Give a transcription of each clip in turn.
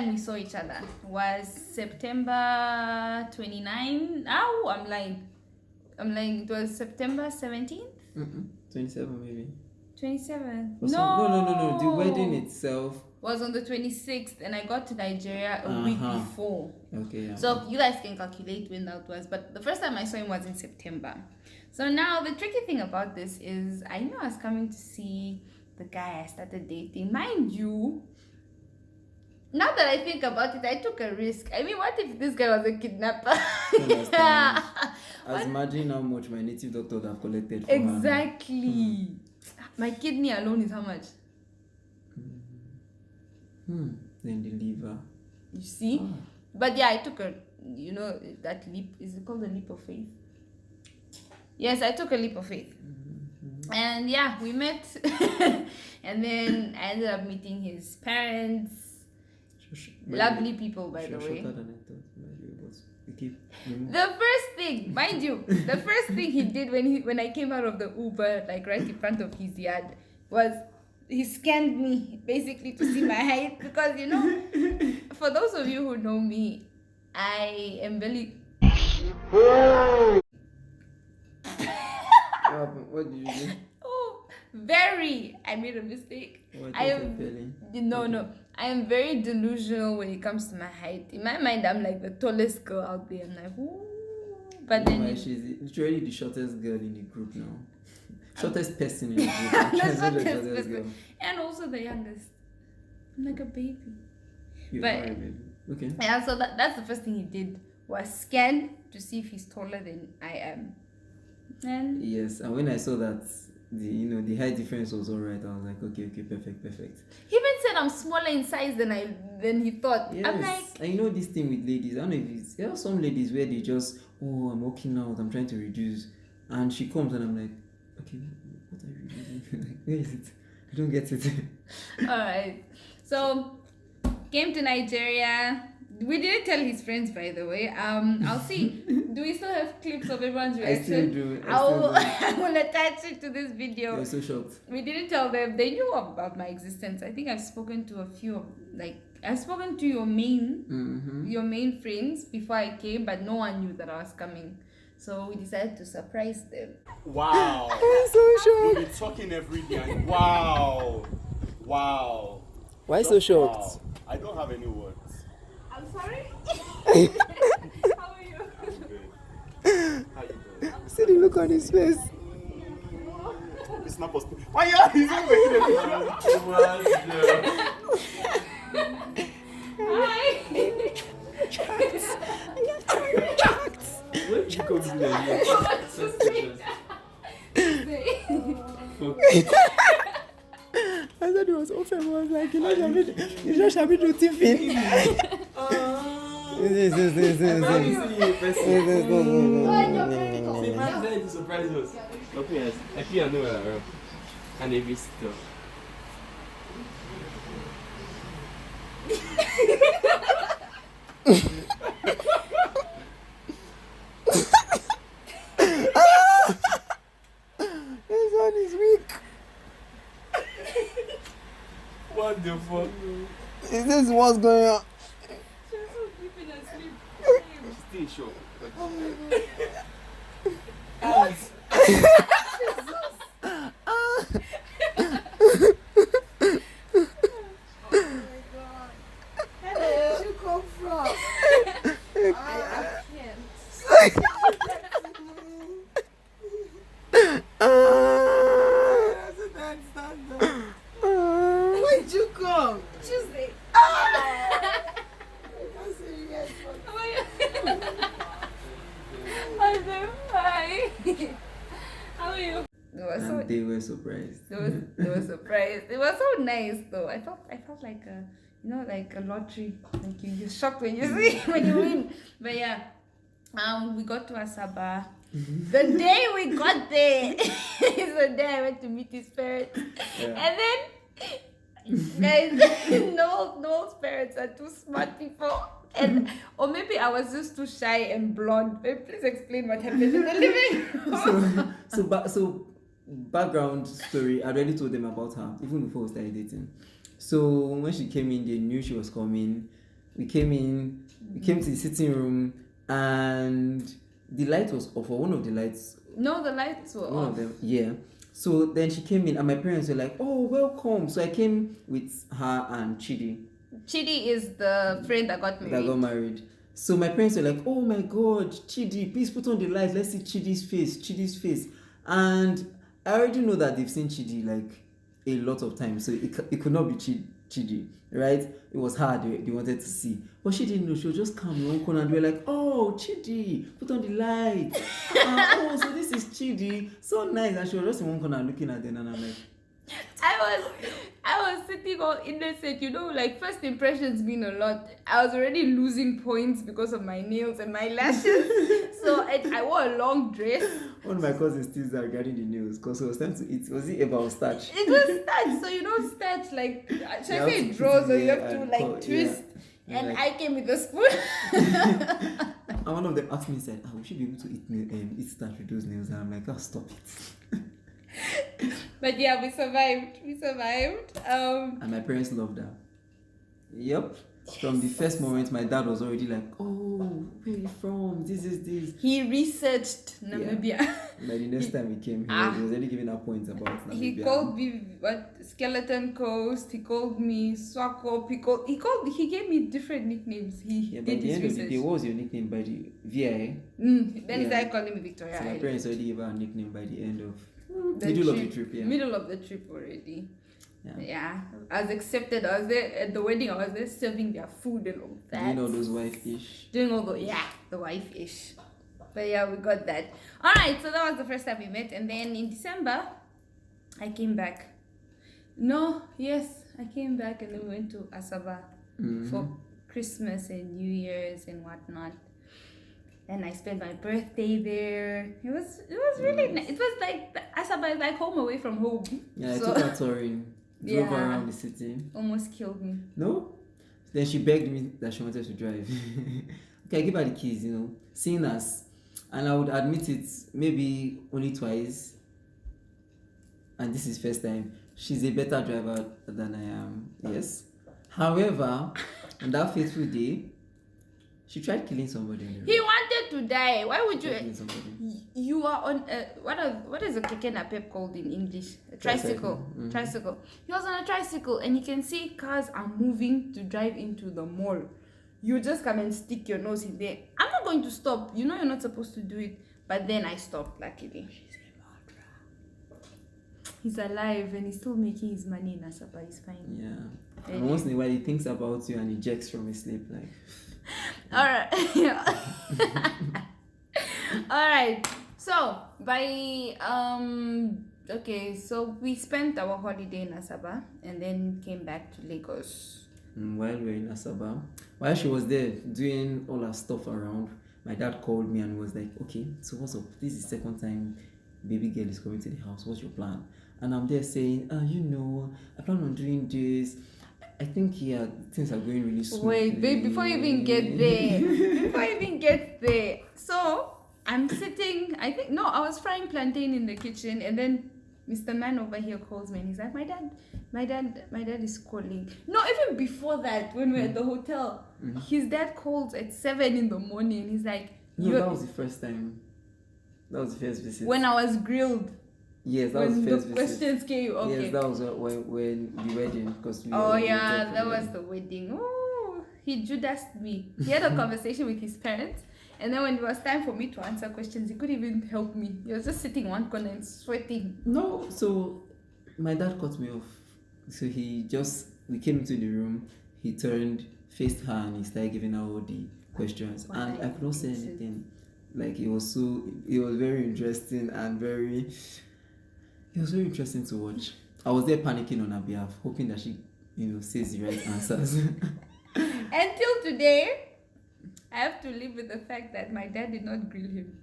time we saw each other was September 29. Oh, I'm lying. It was September 17th? 27 maybe. 27. No. The wedding itself was on the 26th, and I got to Nigeria a week before. Okay, yeah. So you guys can calculate when that was. But the first time I saw him was in September. So now the tricky thing about this is I knew I was coming to see the guy I started dating. Mind you, now that I think about it, I took a risk. I mean, what if this guy was a kidnapper? Imagine how much my native doctor would have collected for exactly. My kidney alone is how much? Then the liver. You see? But yeah, I took a, that leap. Is it called a leap of faith? Yes, I took a leap of faith. And yeah, we met. And then I ended up meeting his parents. Lovely people, by the way. The first thing, mind you, the first thing he did when I came out of the Uber, like right in front of his yard, was he scanned me basically to see my height. Because for those of you who know me, I am very. What did you do? Very. I made a mistake. I am very delusional when it comes to my height. In my mind, I'm like the tallest girl out there. I'm like, ooh. But then she's literally the shortest girl in the group now. Shortest person in the group. The shortest person. And also the youngest. I'm like a baby. You are a baby. Okay. And so that's the first thing he did, was scan to see if he's taller than I am. And yes, and when I saw that the height difference was alright, I was like, okay, perfect. He even said I'm smaller in size than he thought. Yes. I'm like, and this thing with ladies, I don't know if there are some ladies where they just, I'm working out, I'm trying to reduce, and she comes and I'm like, okay, what are you reducing? Where is it? I don't get it. Alright. So came to Nigeria. We didn't tell his friends, by the way. I'll see. Do we still have clips of everyone's reaction? I will attach it to this video. They're so shocked. We didn't tell them. They knew about my existence. I think I've spoken to a few I've spoken to your main friends before I came, but no one knew that I was coming. So we decided to surprise them. Wow. I'm so shocked. We've been talking every day. Wow. Why so shocked? Wow. I don't have any words. I'm sorry. How are you? I'm good. How you doing? See the look on his face. It's not possible. Why are you Hi. What did you come to there? I thought it was open. I was like, you just have to do TV. Yes. See, man said to surprise us. Okay, I feel I know where I am. And if it's still. This one is weak. What the fuck? Is this what's going on? She's so deep in her sleep. Stay sure. Where did you come from? I can't. Where'd you come? Tuesday. Hi. How are you? They were surprised. They were surprised. It was so nice though. I felt like like a lottery. Like you're shocked when you see when you win. But yeah, we got to Asaba. The day we got there is the day I went to meet his parents. Yeah. And then guys, Noel's parents are too smart people. Or maybe I was just too shy and blonde. Please explain what happened in the living room. So background story, I already told them about her even before we started dating. So when she came in, they knew she was coming, We came in, we came to the sitting room, and the light was off, or one of the lights. No, the lights were One off. of them, yeah. So then she came in, and my parents were like, "Oh, welcome." So I came with her and Chidi Chidi is the friend that got that married. got married. So my parents were like, "Oh my God, Chidi, please put on the light. Let's see Chidi's face." And I already know that they've seen Chidi like a lot of times, so it could not be Chidi, right? It was her they wanted to see, but she didn't know. She was just calm in one corner, and we were like, "Oh, Chidi, put on the light." Oh, so this is Chidi, so nice. And she was just in one corner looking at them, and I'm like, I was sitting all innocent, like first impressions mean a lot. I was already losing points because of my nails and my lashes. So I wore a long dress. one of my cousins still that regarding the news, because it was time to eat. Was it about starch? It was starch, so starch like should You I have say to it put draws it or you there have to and like cut, twist. yeah. And Like- I came with a spoon. And one of them asked me, said, we should be able to eat starch with those nails. And I'm like, stop it. But yeah, we survived. And my parents loved her. Yep. From the first moment, my dad was already like, "Oh, where are you from? This is this." He researched Namibia. By the next time he came, he was already giving her points about Namibia. He called me Skeleton Coast. He called me Swakop. He gave me different nicknames. He By did the his end of the research. day, what was your nickname by the VIA? Then he Yeah. started calling me Victoria. So my Island. parents already gave her a nickname by the end of The middle of the trip. Yeah. Middle of the trip already. Yeah. Yeah. I was accepted. I was there at the wedding. I was there serving their food and all that. Doing all those wife-ish. Doing all the wife-ish. But yeah, we got that. Alright, so that was the first time we met. And then in December, I came back. I came back and then we went to Asaba for Christmas and New Year's and whatnot. And I spent my birthday there. It was really nice. It was like Asaba is like home away from home. Yeah, I So- took her touring. Drove her Yeah. around the city. Almost killed me. No? Then she begged me that she wanted to drive. Okay, I give her the keys, seeing us. And I would admit it maybe only twice. And this is first time. She's a better driver than I am. Yes. However, on that fateful day, she tried killing somebody. In the He road. wanted to die. Why would Tried you? killing somebody. You are on what is a keke napep called in English? A tricycle. Mhm. Tricycle. He was on a tricycle and you can see cars are moving to drive into the mall. You just come and stick your nose in there. I'm not going to stop. You're not supposed to do it. But then I stopped, luckily. He's alive and he's still making his money in Asaba. He's fine. Yeah. And once in a while, he thinks about you and ejects from his sleep. Like, Alright. Alright. So so we spent our holiday in Asaba and then came back to Lagos. while we were in Asaba, while she was there doing all her stuff around, my dad called me and was like, "Okay, so what's up? This is the second time baby girl is coming to the house. What's your plan?" And I'm there saying, I plan on doing this. I think things are going really smoothly. Wait, babe, before you even get there, so I'm sitting, I was frying plantain in the kitchen and then Mr. Man over here calls me and he's like, my dad is calling. No, even before that, when we were at the hotel, his dad calls at 7 in the morning and he's like, No, that was the first time. That was the first visit. when I was grilled. Yes, that was When the the first visit. questions came, okay. Yes, that was when the wedding, because we Oh were yeah, there for that the was wedding. the wedding. Oh, he Judased me. He had a conversation with his parents, and then when it was time for me to answer questions, he couldn't even help me. He was just sitting one corner and sweating. No, so my dad cut me off. So we came into the room, he turned, faced her, and he started giving her all the questions. What And are I could not say you anything. Like, it was very interesting and it was very interesting to watch. I was there panicking on her behalf, hoping that she, says the right answers. Until today, I have to live with the fact that my dad did not grill him.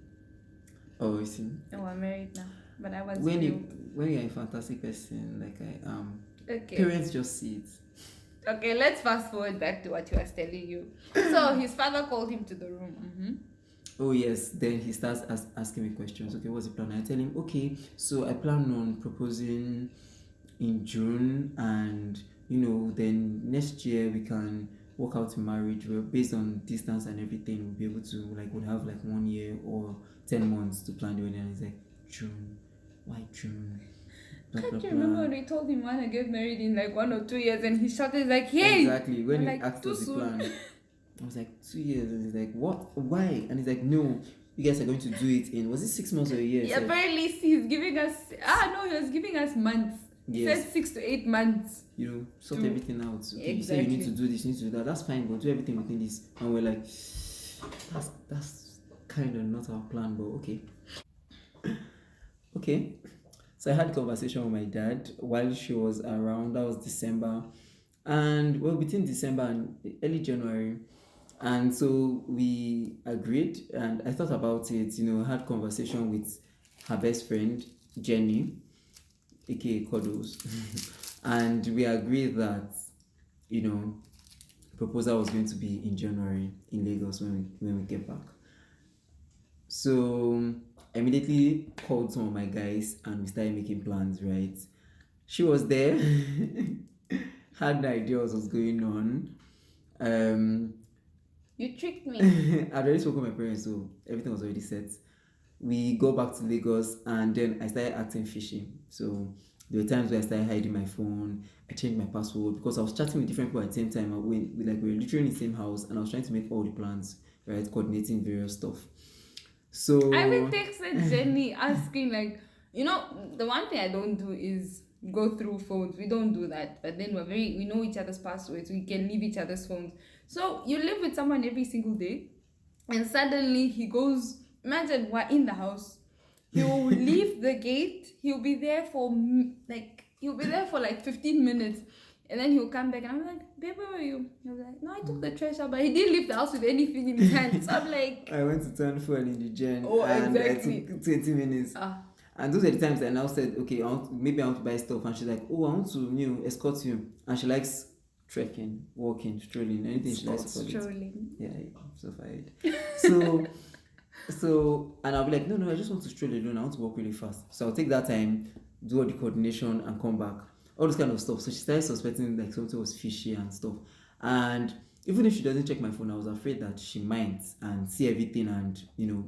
Oh, you see. Oh, I'm married now, but I was When grilled. you're a fantastic person like I am, Okay. parents just see it. Okay, let's fast forward back to what he was telling you. So his father called him to the room. Mm-hmm. Oh yes, then he starts asking me questions. Okay, what's the plan? I tell him, okay, so I plan on proposing in June, and then next year we can work out in marriage, well, based on distance and everything, we'll be able to like would have like 1 year or 10 months to plan the wedding. And he's like, June, why June? Blah, Can't blah, you remember blah. when we told him want to get married in like 1 or 2 years and he shouted like, hey! Exactly. When I'm he like, asked too us the soon. plan, I was like, 2 years. And he's like, what? Why? And he's like, no, you guys are going to do it in, was it 6 months or a year? Yeah, apparently he's giving us, he was giving us months. He Yes. said 6 to 8 months. You know, sort Do- everything out. Okay, you say Exactly. you need to do this, you need to do that. That's fine, but do everything within this. And we're like, that's kind of not our plan, but okay. Okay. So I had a conversation with my dad while she was around. That was December. And well, between December and early January. And so we agreed, and I thought about it, had conversation with her best friend, Jenny, aka Kodos. And we agreed that, proposal was going to be in January in Lagos when we get back. So I immediately called some of my guys and we started making plans, right? She was there, had no idea what was going on. You tricked me. I'd already spoken to my parents, so everything was already set. We go back to Lagos and then I started acting fishy. So there were times where I started hiding my phone. I changed my password because I was chatting with different people at the same time. We were literally in the same house and I was trying to make all the plans, right? Coordinating various stuff. So I will texted Jenny asking the one thing I don't do is go through phones. We don't do that. But then we know each other's passwords. We can leave each other's phones. So you live with someone every single day and suddenly he goes, imagine we're in the house. He will leave the gate. He'll be there for like 15 minutes. And then he'll come back and I'm like, babe, where were you? He'll be like, no, I took the trash out, but he didn't leave the house with anything in his hands. So I'm like, I went to turn fuel in the gen and exactly. I took 20 minutes. And those are the times I now said, okay, maybe I want to buy stuff. And she's like, oh, I want to escort you. And she likes trekking, walking, strolling, anything she likes to call it. Strolling. Yeah, I'm so fired. So, and I'll be like, no, I just want to stroll alone. I want to walk really fast. So I'll take that time, do all the coordination and come back. All this kind of stuff. So she started suspecting like something was fishy and stuff. And even if she doesn't check my phone, I was afraid that she might and see everything and,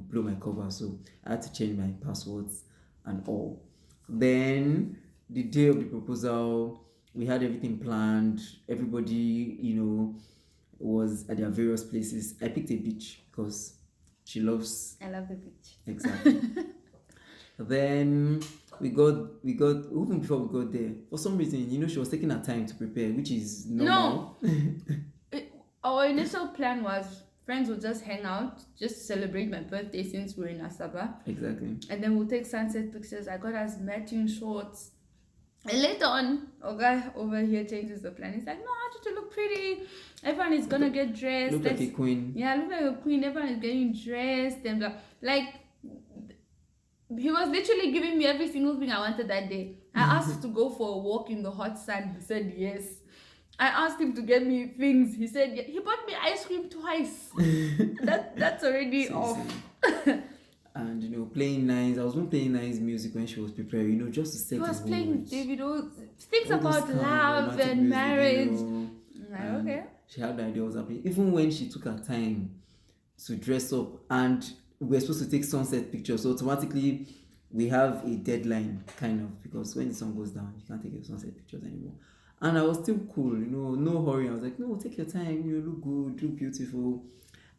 blow my cover. So I had to change my passwords and all. Then the day of the proposal, we had everything planned. Everybody, was at their various places. I picked a beach because she loves. I love the beach. Exactly. Then we got even before we got there, for some reason, she was taking her time to prepare, which is normal. No. Our initial plan was friends would just hang out, just celebrate my birthday since we're in Asaba. Exactly. And then we'll take sunset pictures. I got us matching shorts. And later on, a guy over here changes the plan. He's like, no, I want you to look pretty. Everyone is gonna get dressed. Look like a queen. Yeah, look like a queen. Everyone is getting dressed and blah. Like, he was literally giving me every single thing I wanted that day. I asked to go for a walk in the hot sun. He said yes. I asked him to get me things. He said yes. He bought me ice cream twice. That's already off. And playing nice. I was not playing nice music when she was preparing. Just to set. He was playing Davido, things all about those kind of love romantic and music, marriage. And Okay. she had the idea was happening. Even when she took her time to dress up, and we're supposed to take sunset pictures, so automatically we have a deadline, kind of, because when the sun goes down, you can't take your sunset pictures anymore. And I was still cool, no hurry. I was like, no, take your time, you look good, look beautiful,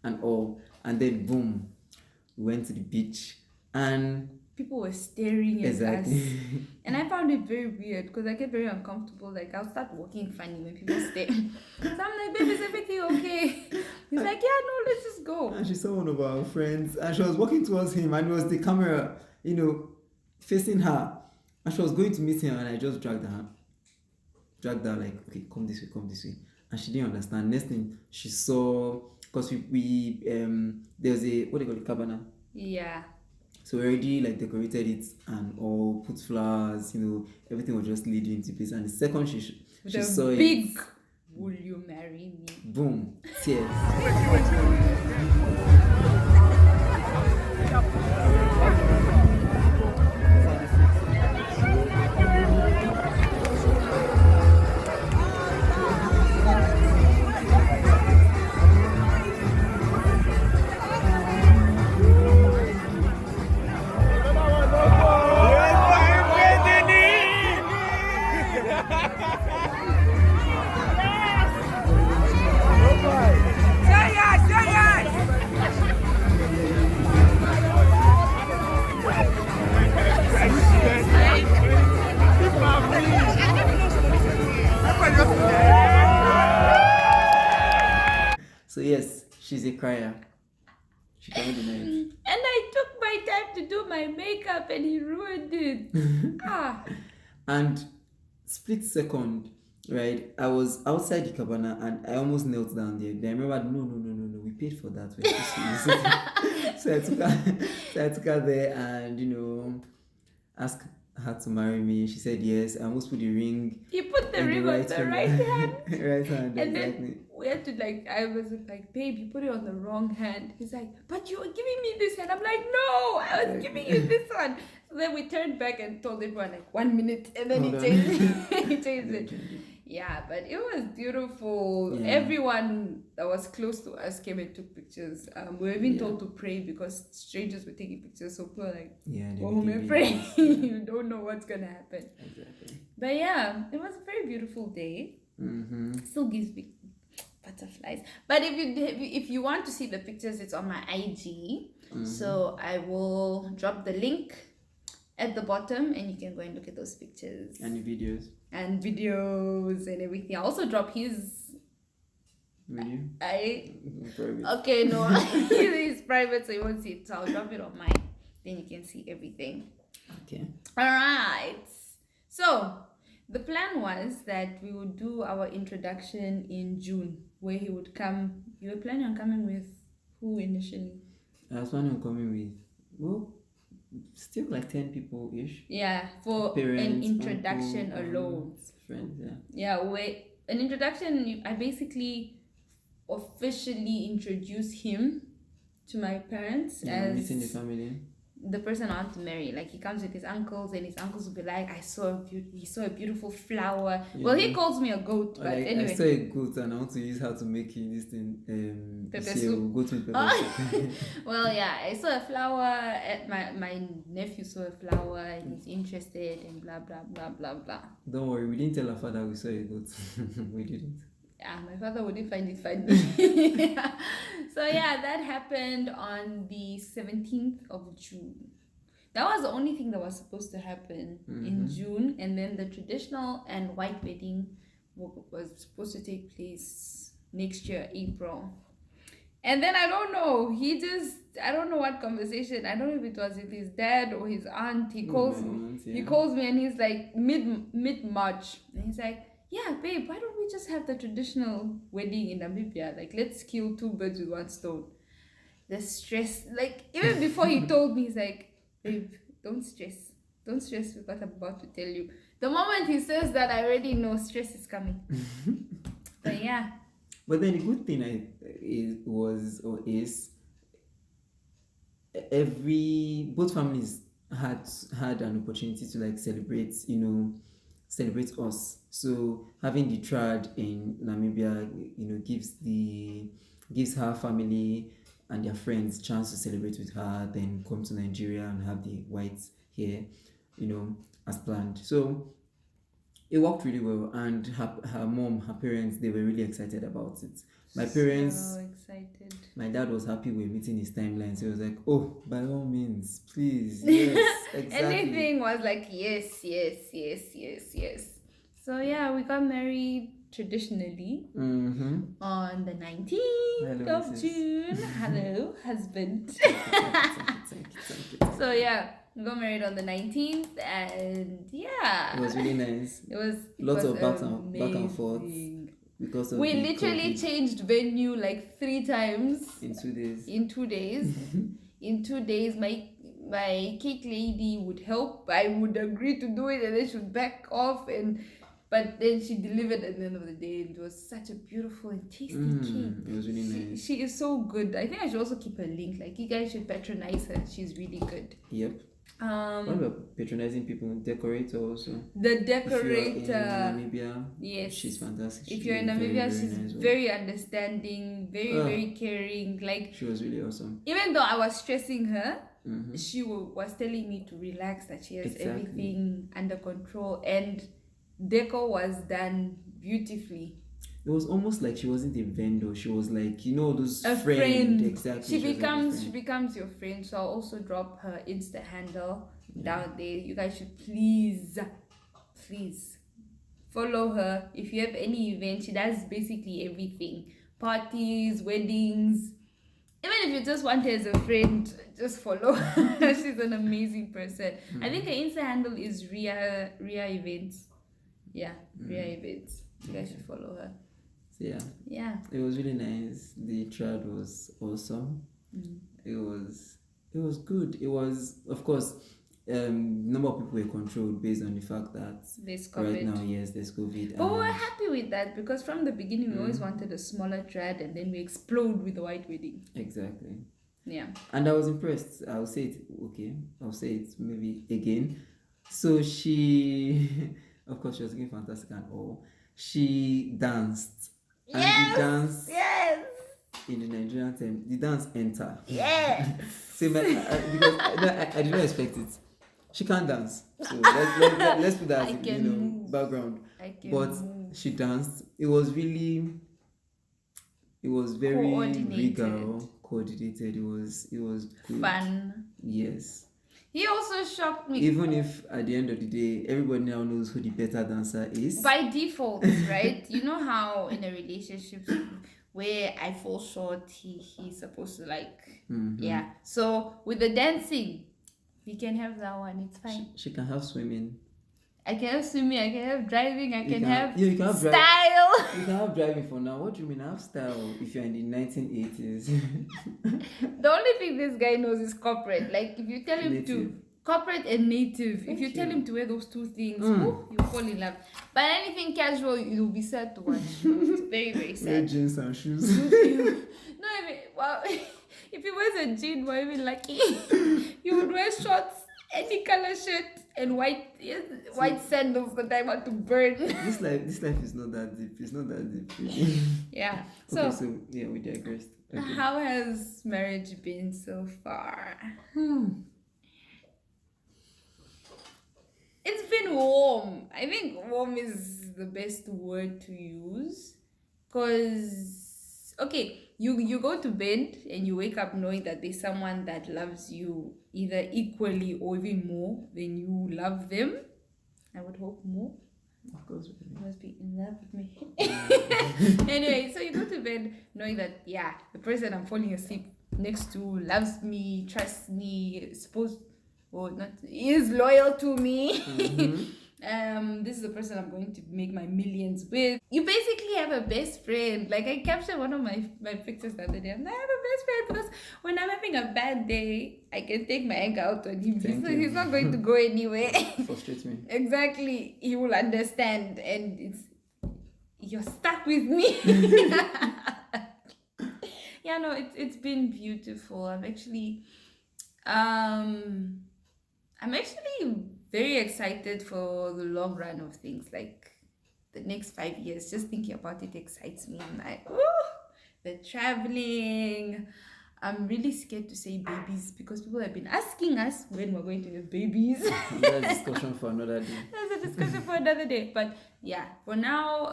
and all. And then boom, we went to the beach, and People were staring at exactly. us. And I found it very weird because I get very uncomfortable. Like, I'll start walking funny when people stare. So I'm like, babe, is everything okay? He's like, yeah, no, let's just go. And she saw one of our friends, and she was walking towards him, and it was the camera, facing her. And she was going to meet him, and I just dragged her like, okay, come this way. And she didn't understand. Next thing she saw, because we there was a, what do you call it, cabana? Yeah. So we already decorated it and all, put flowers, everything was just leading into place. And the second she saw it, big, will you marry me? boom, tears. She's a crier. She cannot deny it. And I took my time to do my makeup and he ruined it. And split second, right? I was outside the cabana and I almost knelt down there. Then I remembered, no, we paid for that. So I took her there and asked her to marry me. She said yes. I almost put the ring. You put the in ring on the right hand. Right hand, And exactly. then we had to I was like, babe, you put it on the wrong hand. He's like, but you were giving me this hand. I'm like, no, I was giving you this one. So then we turned back and told everyone 1 minute, and then he changed it. Yeah, but it was beautiful. Yeah. Everyone that was close to us came and took pictures. We were even told to pray because strangers were taking pictures. So people were like, go home and pray. You don't know what's gonna happen. Exactly. But yeah, it was a very beautiful day. Still gives me butterflies. But if you want to see the pictures, it's on my IG. So I will drop the link at the bottom and you can go and look at those pictures And videos. and everything. I also drop his Video. Private. okay, no. He's private, so you won't see it. So I'll drop it on mine, then you can see everything. Okay. All right. So the plan was that we would do our introduction in June, where he would come. You were planning on coming with who initially? I was planning on coming with, still 10 people ish. Yeah, for Parents, an introduction uncle, alone. Friends, yeah. Yeah, an introduction. I basically officially introduce him to my parents as meeting the family. the person I want to marry. He comes with his uncles, and his uncles will be like, he saw a beautiful flower. Yeah. Well, he calls me a goat, but anyway. I saw a goat and I want to use her to make this thing. Pepper say soup. Goat with pepper soup. Well, yeah, I saw a flower. My nephew saw a flower, and he's interested, and blah blah blah blah blah. Don't worry, we didn't tell our father we saw a goat. We didn't. Yeah, my father wouldn't find it funny. So yeah, that happened on the 17th of June. That was the only thing that was supposed to happen in June, and then the traditional and white wedding was supposed to take place next year, April. And then I don't know, I don't know what conversation, I don't know if it was with his dad or his aunt. He calls me and he's like mid-March, and he's like, yeah, babe, why don't we just have the traditional wedding in Namibia? Let's kill two birds with one stone. The stress, even before he told me, he's like, babe, don't stress with what I'm about to tell you. The moment he says that, I already know stress is coming. But yeah. But then the good thing is both families had an opportunity to celebrate us. So having the trad in Namibia, gives her family and their friends chance to celebrate with her, then come to Nigeria and have the whites here, as planned. So it worked really well, and her mom, her parents, they were really excited about it. My parents, so excited. My dad was happy with meeting his timeline, so he was like, oh, by all means, please, yes, exactly. Anything was like, yes. So yeah, we got married traditionally on the 19th of June. Hello, husband. Thank you. So yeah, we got married on the 19th, and yeah, It was really nice. It was Lots of back amazing. and forth because of We the literally COVID. changed venue 3 times In 2 days. in 2 days. In 2 days, my cake lady would help. I would agree to do it, and then she would back off, but then she delivered at the end of the day. It was such a beautiful and tasty cake. It was really nice. She is so good. I think I should also keep her link. You guys should patronize her. She's really good. Yep. What about patronizing people? Decorator also. The If you're decorator. in Namibia, Yes. she's fantastic. If She's you're in Namibia, very, she's very nice. very understanding, very caring. She was really awesome. Even though I was stressing her, she was telling me to relax, that she has Exactly. everything under control, and deco was done beautifully. It was almost like she wasn't a vendor. She was those A friend. friend. Exactly. She was like a friend. becomes your friend. So I'll also drop her Insta handle down there. You guys should please follow her. If you have any event, she does basically everything. parties, weddings. Even if you just want her as a friend, just follow her. She's an amazing person. I think her Insta handle is Ria Events. Yeah, Ria Events. You guys should follow her. So Yeah. It was really nice. The trad was awesome. It was good. It was, of course, number of people were controlled based on the fact that There's COVID. right now, yes, there's COVID. But we're happy with that because from the beginning we always wanted a smaller trad and then we explode with the white wedding. Exactly. Yeah. And I was impressed. I'll say it. Okay, I'll say it maybe again. So she, of course, she was looking fantastic and all. She danced. And the dance. Yes. In the Nigerian term, the dance enter. Yes. So because I did not expect it. She can't dance. So let's put that as background. But she danced. It was very regal, coordinated. It was good. Fun. Yes. He also shocked me. Even if at the end of the day, everybody now knows who the better dancer is. By default, right? You know how in a relationship where I fall short, he's supposed to like, yeah. So with the dancing, we can have that one. It's fine. She can have swimming. I can have swimming. I can have driving. I can have you can have style. You can have driving for now. What do you mean have style if you're in the 1980s? The only thing this guy knows is corporate. Like if you tell him Native. to corporate and native, if you tell him to wear those two things, you fall in love. But anything casual, you'll be sad to watch. It's very, very Wear sad. jeans and shoes. No, I mean, well, if he wears a jean, we're even lucky. You would wear shorts, any color shirt, and white sandals that I want to burn. This life is not that deep. It's not that deep. Yeah. So yeah, we digressed. Okay. How has marriage been so far? It's been warm. I think warm is the best word to use. Because, okay, you go to bed and you wake up knowing that there's someone that loves you either equally or even more than you love them. I would hope more. Of course. You must be in love with me. Anyway, so you go to bed knowing that, yeah, the person I'm falling asleep next to loves me, trusts me, is loyal to me. This is the person I'm going to make my millions with. You basically have a best friend. Like I captured one of my pictures the other day. I have a best friend because when I'm having a bad day, I can take my anger out on him. He's not going to go anywhere. Frustrates me. Exactly. He will understand and you're stuck with me. Yeah, no, it's been beautiful. I'm actually very excited for the long run of things. Like the next 5 years, just thinking about it excites me. I'm like, the traveling. I'm really scared to say babies because people have been asking us when we're going to have babies. That's a discussion for another day. That's a discussion for another day. But yeah, for now,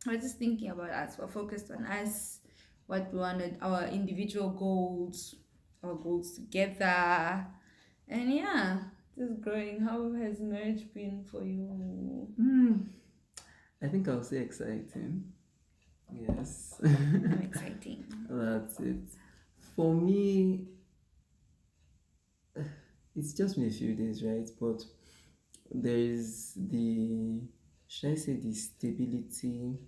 we're just thinking about us. We're focused on us, what we wanted, our individual goals, our goals together. And yeah, just growing. How has marriage been for you? I think I'll say exciting. Yes. Exciting. That's it. For me, it's just been a few days, right? But there is should I say the stability?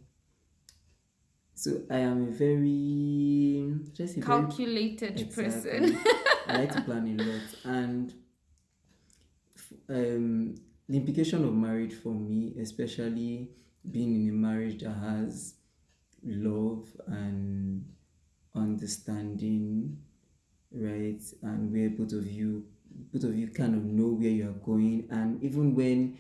So I am a very, calculated person. I like to plan a lot, and the implication of marriage for me, especially being in a marriage that has love and understanding, right, and where both of you kind of know where you are going, and even when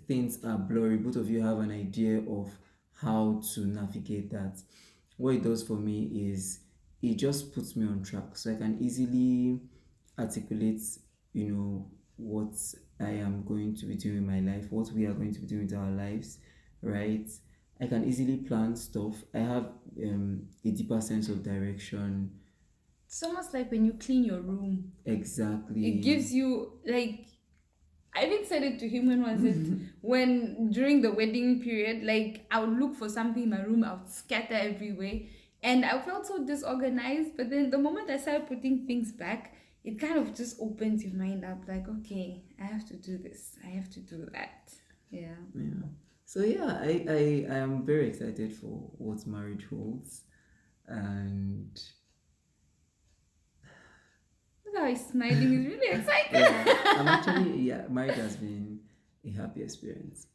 things are blurry, both of you have an idea of how to navigate that. What it does for me is it just puts me on track, so I can easily articulate, what I am going to be doing in my life, what we are going to be doing with our lives, right? I can easily plan stuff. I have a deeper sense of direction. It's almost like when you clean your room. Exactly. It gives you, like, I even said it to him, when was it? When during the wedding period, like I would look for something in my room, I would scatter everywhere, and I felt so disorganized. But then the moment I started putting things back, it kind of just opens your mind up, like, okay, I have to do this, I have to do that. Yeah. Yeah. So yeah, I am very excited for what marriage holds, and Look how he's smiling, he's really excited. I'm actually marriage has been a happy experience.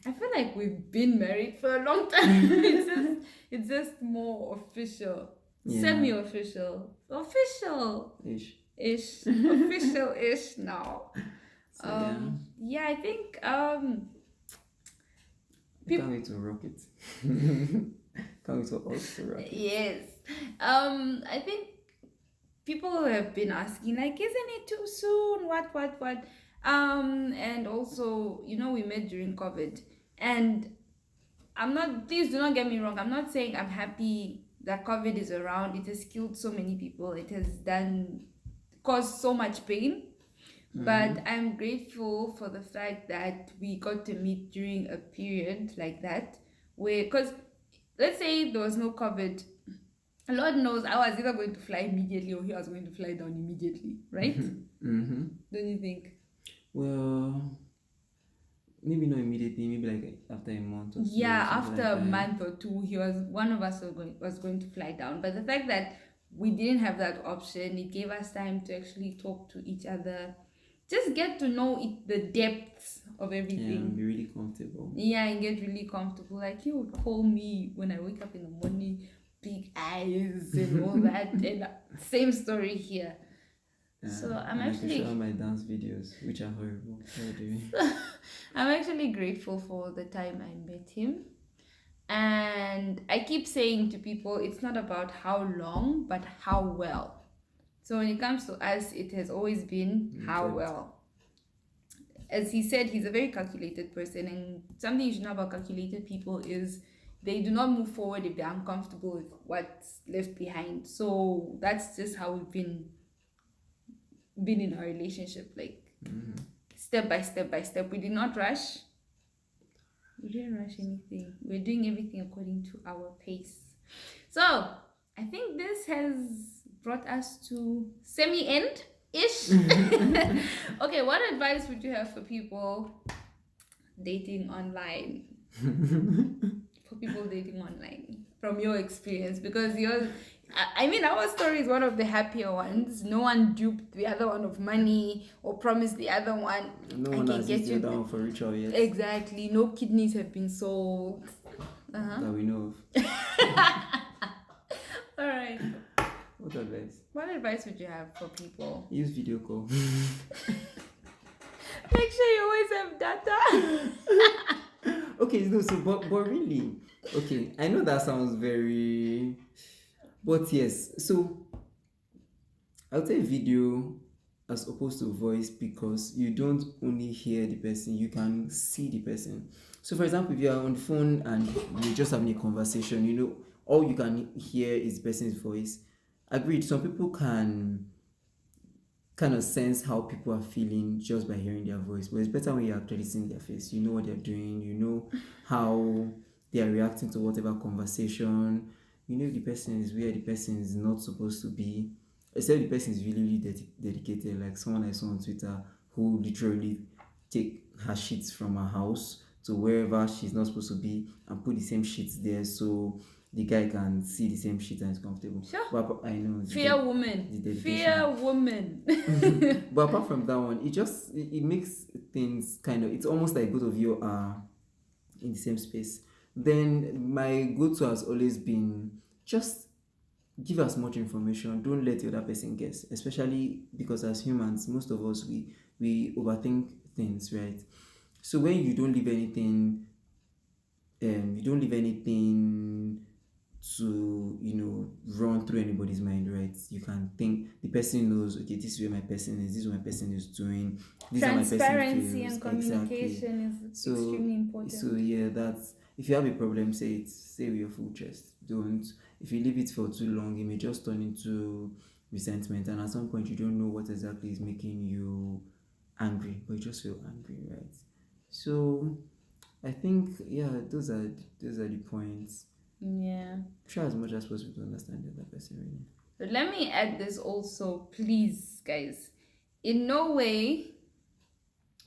I feel like we've been married for a long time. It's just more official. Yeah. Semi-official. Official-ish. Ish. Official-ish now. So Yeah, I think I can't wait to rock it. Can't wait for us to rock it. yes. I think people have been asking, like, isn't it too soon? What? And also, we met during COVID, and please do not get me wrong, I'm not saying I'm happy that COVID is around. It has killed so many people. It has caused so much pain. But I'm grateful for the fact that we got to meet during a period like that, where, because let's say there was no COVID, Lord knows I was either going to fly immediately or he was going to fly down immediately, right? Mm-hmm. Don't you think? Well, maybe not immediately, maybe like after a month or so. Yeah, something after like a that. month or two, one of us was going to fly down. But the fact that we didn't have that option, it gave us time to actually talk to each other, just get to know the depths of Yeah, everything. and be really comfortable. Yeah, and get really comfortable. Like, you would call me when I wake up in the morning, big eyes and all that. And same story here. So I'm and I can actually show my dance videos, which are horrible. How do you? I'm actually grateful for the time I met him. And I keep saying to people, it's not about how long, but how well. So when it comes to us, it has always been how Good. well. As he said, he's a very calculated person, and something you should know about calculated people is they do not move forward if they're uncomfortable with what's left behind. So that's just how we've been in our relationship, like step by step by step. We did not rush. We didn't rush anything. We're doing everything according to our pace. So I think this has brought us to semi-end ish. Okay, what advice would you have for people dating online? For people dating online, from your experience, because our story is one of the happier ones. No one duped the other one of money or promised the other one. No one has used the other one for ritual yet. Exactly. No kidneys have been sold. That we know of. All right. What advice? What advice would you have for people? Use video call. Make sure you always have data. Okay, no, so but really, okay, I know that sounds very, but yes, so I would say video as opposed to voice, because you don't only hear the person, you can see the person. So for example, if you are on the phone and you're just having a conversation, all you can hear is the person's voice. Agreed, some people can kind of sense how people are feeling just by hearing their voice, but it's better when you're actually seeing their face. You know what they're doing, you know how they are reacting to whatever conversation, you know if the person is where the person is not supposed to be, except the person is really, really dedicated, like someone I saw on Twitter who literally take her sheets from her house to wherever she's not supposed to be and put the same sheets there so the guy can see the same shit and is comfortable. Sure. But I know. Fear woman. But apart from that one, it makes things kind of, it's almost like both of you are in the same space. Then my go-to has always been just give as much information. Don't let the other person guess, especially because as humans, most of us, we overthink things, right? So when you don't leave anything to run through anybody's mind, right? You can think the person knows, okay, this is where my person is, this is what my person is doing, this is how my person Transparency feels. and communication is extremely important. So yeah, that's, if you have a problem, say with your full chest. Don't, if you leave it for too long, it may just turn into resentment, and at some point you don't know what exactly is making you angry, but you just feel angry, right? So I think those are the points. Yeah. Try as much as possible to understand the other person, really. But let me add this also, please, guys. In no way.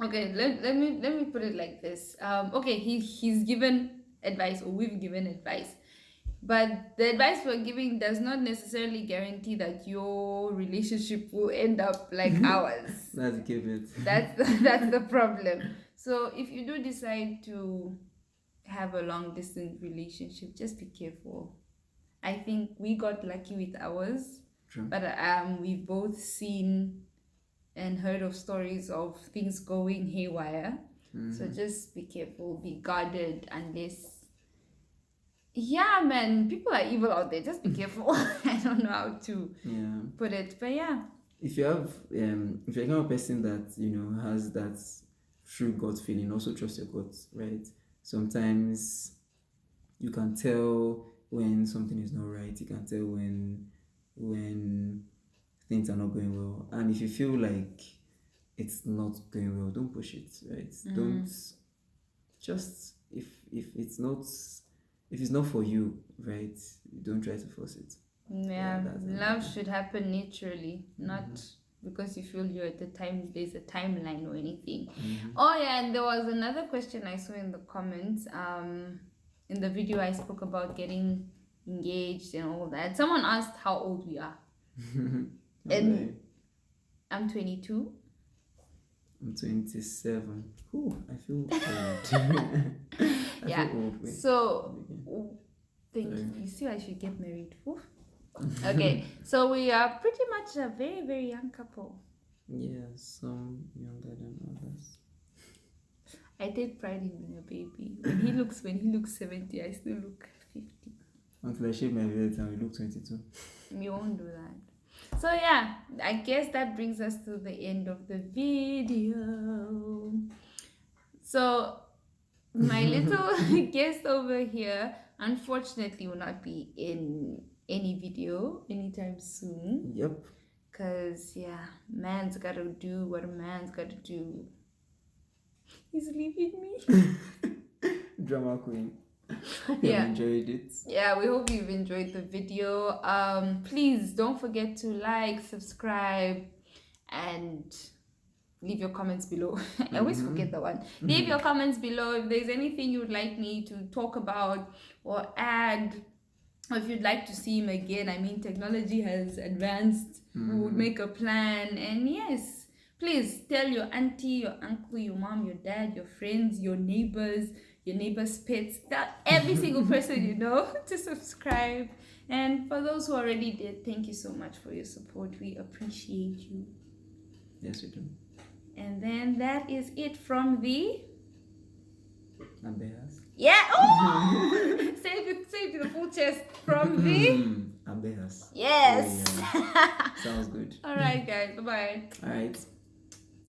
Okay, let me put it like this. Okay, he's given advice, or we've given advice, but the advice we're giving does not necessarily guarantee that your relationship will end up like ours. That's give it. That's the problem. So if you do decide to have a long distance relationship, just be careful. I think we got lucky with ours. True. But we've both seen and heard of stories of things going haywire. So just be careful, be guarded, unless... Yeah, man, people are evil out there. Just be careful. I don't know how to put it, but yeah. If you have, if you're the kind of person that, has that true gut feeling, also trust your gut, right? Sometimes you can tell when something is not right. You can tell when things are not going well. And if you feel like it's not going well, don't push it, right? Don't just, if it's not for you, right, don't try to force it. Yeah, love should happen naturally, not because you feel you're at there's a timeline or anything. Oh yeah, and there was another question I saw in the comments. In the video I spoke about getting engaged and all that. Someone asked how old we are. And I'm 22. I'm 27. Ooh, I feel old. Yeah. Feel old. Wait. So, thank you. You see, I should get married. Oof. Okay, so we are pretty much a very, very young couple. Yeah, some younger than others. I take pride in being a baby. When he looks 70, I still look 50. Until I shave my beard and we look 22. We won't do that. So yeah, I guess that brings us to the end of the video. So my little guest over here unfortunately will not be in any video anytime soon. Yep. Cause yeah, man's gotta do what a man's gotta do. He's leaving me. Drama queen. Hope Yeah. you enjoyed it. Yeah, we hope you've enjoyed the video. Please don't forget to like, subscribe, and leave your comments below. I always forget that one. Leave your comments below if there's anything you would like me to talk about or add, or if you'd like to see him again. I mean, technology has advanced. We would make a plan. And yes, please tell your auntie, your uncle, your mom, your dad, your friends, your neighbors' pets, tell every single person you know to subscribe. And for those who already did, thank you so much for your support. We appreciate you. Yes, we do. And then that is it from the... Ambeas. Yeah! Oh! Say it to the full chest. From the... Ambeas. Yes! Oh, yeah. Sounds good. Alright guys, bye-bye. Alright.